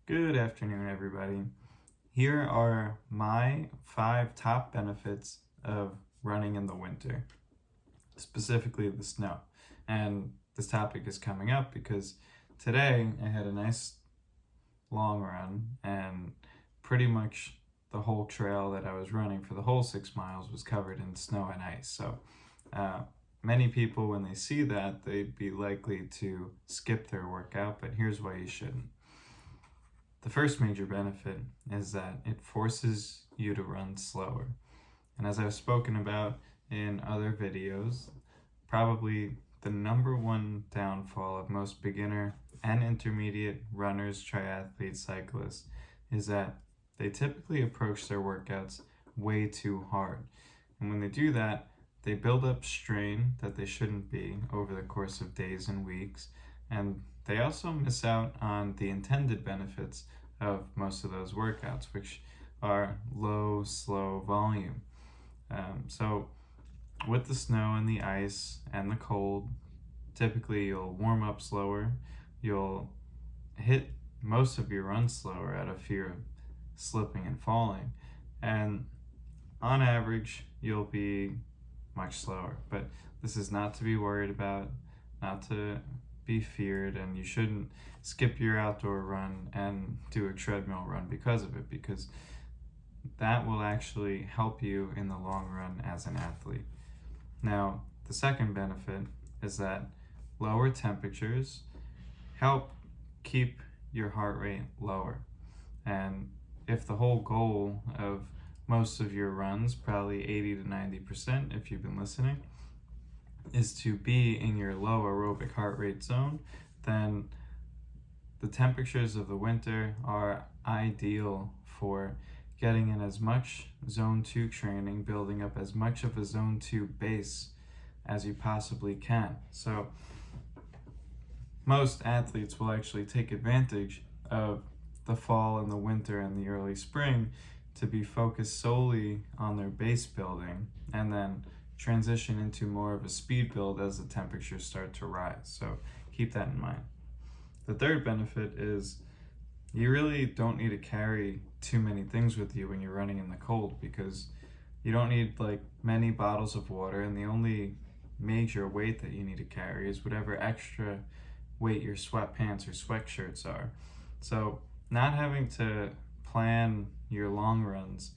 Good afternoon, everybody. Here are my 5 top benefits of running in the winter, specifically the snow. And this topic is coming up because today I had a nice long run, and pretty much the whole trail that I was running for the whole 6 miles was covered in snow and ice. So many people, when they see that, they'd be likely to skip their workout, but here's why you shouldn't. The first major benefit is that it forces you to run slower. And as I've spoken about in other videos, probably the number one downfall of most beginner and intermediate runners, triathletes, cyclists is that they typically approach their workouts way too hard. And when they do that, they build up strain that they shouldn't be over the course of days and weeks, and they also miss out on the intended benefits of most of those workouts, which are low, slow volume. So with the snow and the ice and the cold, typically you'll warm up slower, you'll hit most of your runs slower out of fear of slipping and falling, and on average you'll be much slower. But this is not to be worried about, not to be feared, and you shouldn't skip your outdoor run and do a treadmill run because of it, because that will actually help you in the long run as an athlete. Now, the second benefit is that lower temperatures help keep your heart rate lower. And if the whole goal of most of your runs, probably 80 to 90% if you've been listening, is to be in your low aerobic heart rate zone, then the temperatures of the winter are ideal for getting in as much zone 2 training, building up as much of a zone 2 base as you possibly can. So most athletes will actually take advantage of the fall and the winter and the early spring to be focused solely on their base building, and then transition into more of a speed build as the temperatures start to rise. So keep that in mind. The third benefit is you really don't need to carry too many things with you when you're running in the cold, because you don't need like many bottles of water, and the only major weight that you need to carry is whatever extra weight your sweatpants or sweatshirts are. So not having to plan your long runs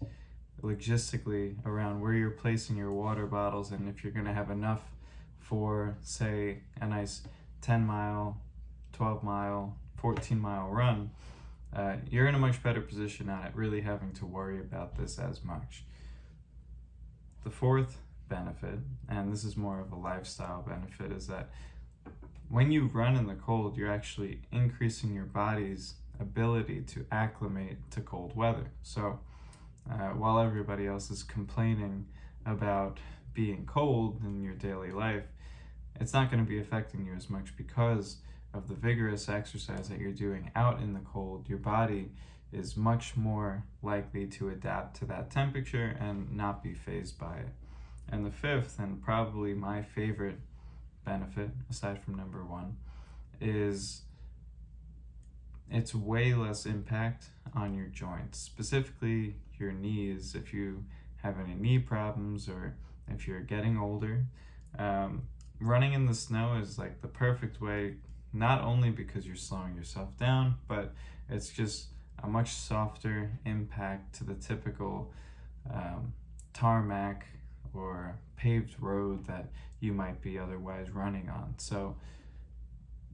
logistically around where you're placing your water bottles, and if you're going to have enough for, say, a nice 10 mile, 12 mile, 14 mile run, you're in a much better position not really having to worry about this as much. The fourth benefit, and this is more of a lifestyle benefit, is that when you run in the cold, you're actually increasing your body's ability to acclimate to cold weather. So while everybody else is complaining about being cold in your daily life, it's not going to be affecting you as much because of the vigorous exercise that you're doing out in the cold. Your body is much more likely to adapt to that temperature and not be fazed by it. And the fifth, and probably my favorite benefit, aside from number one, is it's way less impact on your joints, specifically your knees. If you have any knee problems or if you're getting older, running in the snow is like the perfect way, not only because you're slowing yourself down, but it's just a much softer impact to the typical tarmac or paved road that you might be otherwise running on. So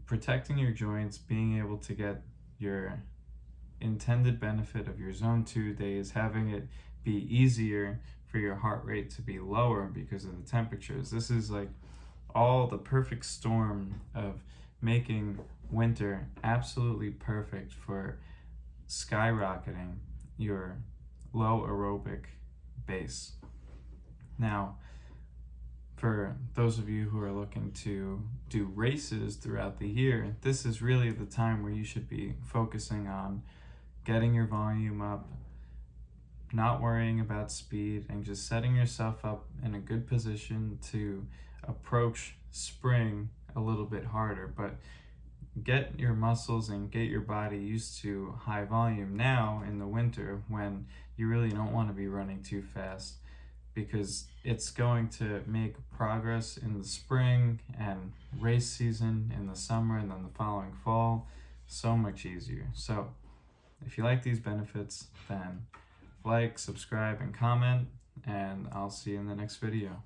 protecting your joints, being able to get your intended benefit of your zone 2 days, having it be easier for your heart rate to be lower because of the temperatures. This is like all the perfect storm of making winter absolutely perfect for skyrocketing your low aerobic base. Now, for those of you who are looking to do races throughout the year, this is really the time where you should be focusing on getting your volume up, not worrying about speed, and just setting yourself up in a good position to approach spring a little bit harder. But get your muscles and get your body used to high volume now in the winter when you really don't want to be running too fast, because it's going to make progress in the spring and race season in the summer and then the following fall so much easier. So if you like these benefits, then like, subscribe, and comment, and I'll see you in the next video.